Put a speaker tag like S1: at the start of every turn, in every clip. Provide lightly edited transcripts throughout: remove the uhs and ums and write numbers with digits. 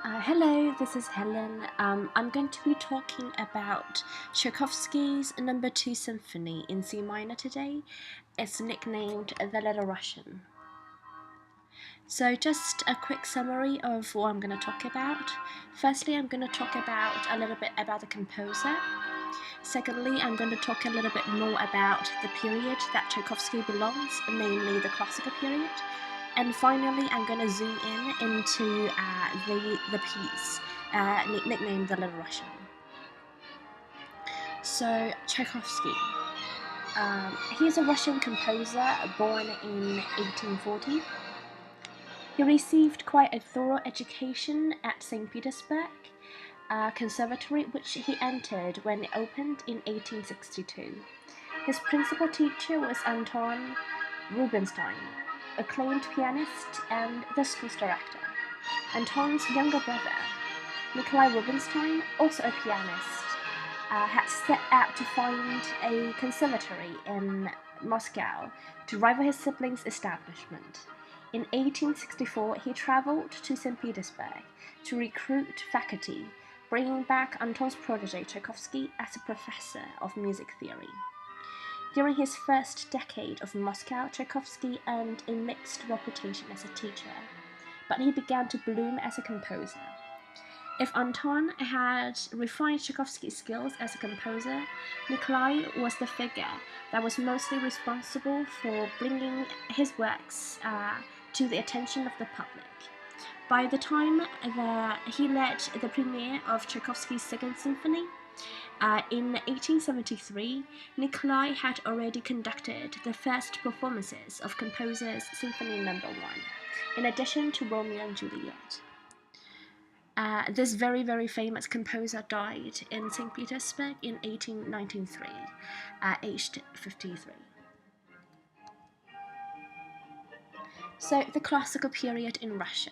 S1: Hello, this is Helen. I'm going to be talking about Tchaikovsky's No.2 Symphony in C minor today. It's nicknamed The Little Russian. So just a quick summary of what I'm going to talk about. Firstly, I'm going to talk about a little bit about the composer. Secondly, I'm going to talk a little bit more about the period that Tchaikovsky belongs, namely the classical period. And finally, I'm going to zoom into the piece, nicknamed The Little Russian. So, Tchaikovsky. He's a Russian composer born in 1840. He received quite a thorough education at St. Petersburg Conservatory, which he entered when it opened in 1862. His principal teacher was Anton Rubinstein, acclaimed pianist and the school's director. Anton's younger brother, Nikolai Rubinstein, also a pianist, had set out to find a conservatory in Moscow to rival his siblings' establishment. In 1864, he traveled to St. Petersburg to recruit faculty, bringing back Anton's protege Tchaikovsky as a professor of music theory. During his first decade of Moscow, Tchaikovsky earned a mixed reputation as a teacher, but he began to bloom as a composer. If Anton had refined Tchaikovsky's skills as a composer, Nikolai was the figure that was mostly responsible for bringing his works to the attention of the public. By the time he led the premiere of Tchaikovsky's Second Symphony, in 1873, Nikolai had already conducted the first performances of composer's Symphony No. 1, in addition to Romeo and Juliet. This very famous composer died in St. Petersburg in 1893, aged 53. So, the classical period in Russia.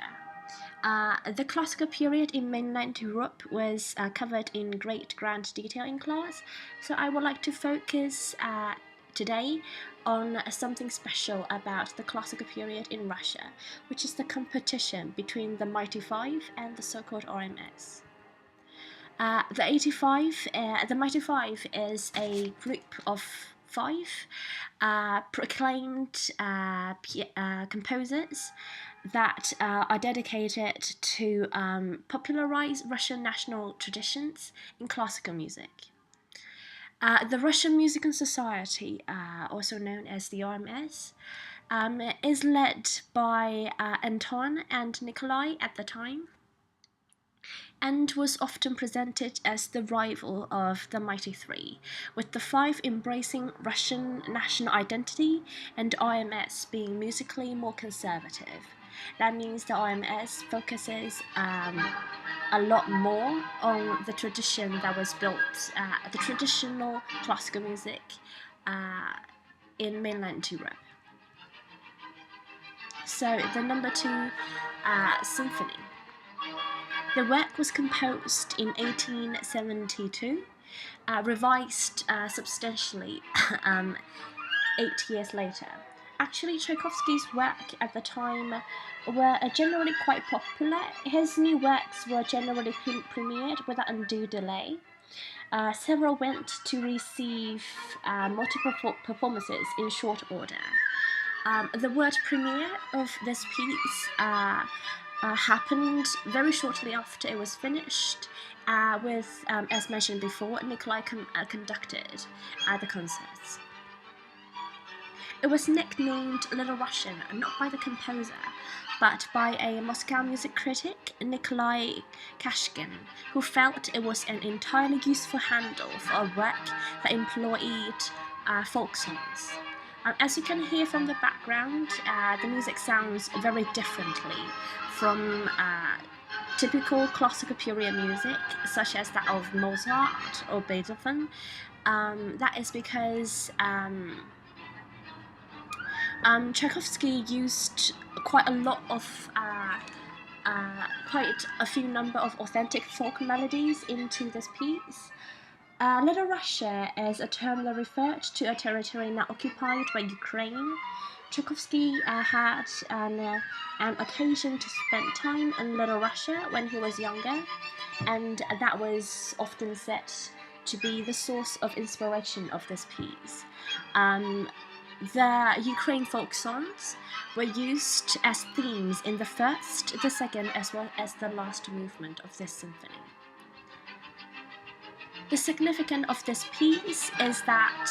S1: The classical period in mainland Europe was covered in grand detail in class, so I would like to focus today on something special about the classical period in Russia, which is the competition between the Mighty Five and the so-called RMS. The Mighty Five is a group of five proclaimed composers that are dedicated to popularize Russian national traditions in classical music. The Russian Musical Society, also known as the RMS, is led by Anton and Nikolai at the time, and was often presented as the rival of the Mighty Three, with the five embracing Russian national identity and RMS being musically more conservative. That means the RMS focuses a lot more on the tradition that was built, the traditional classical music in mainland Europe. So the No.2 Symphony. The work was composed in 1872, revised substantially 8 years later. Actually, Tchaikovsky's work at the time were generally quite popular. His new works were generally premiered without undue delay. Several went to receive multiple performances in short order. The word premiere of this piece happened very shortly after it was finished, with, as mentioned before, Nikolai conducted the concerts. It was nicknamed Little Russian, not by the composer, but by a Moscow music critic, Nikolai Kashkin, who felt it was an entirely useful handle for a work that employed folk songs. As you can hear from the background, the music sounds very differently from typical classical period music, such as that of Mozart or Beethoven. That is because Tchaikovsky used quite a few number of authentic folk melodies into this piece. Little Russia is a term that referred to a territory now occupied by Ukraine, Tchaikovsky had an occasion to spend time in Little Russia when he was younger, and that was often said to be the source of inspiration of this piece. The Ukraine folk songs were used as themes in the first, the second, as well as the last movement of this symphony. The significance of this piece is that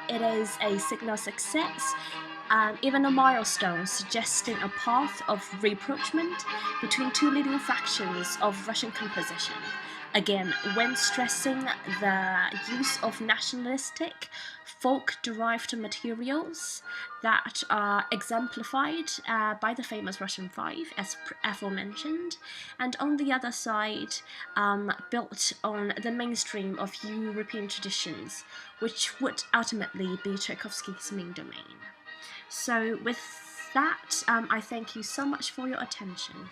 S1: it is a signal success, even a milestone suggesting a path of rapprochement between two leading factions of Russian composition. Again, when stressing the use of nationalistic, folk-derived materials that are exemplified by the famous Russian Five, as aforementioned, and on the other side, built on the mainstream of European traditions, which would ultimately be Tchaikovsky's main domain. So with that, I thank you so much for your attention.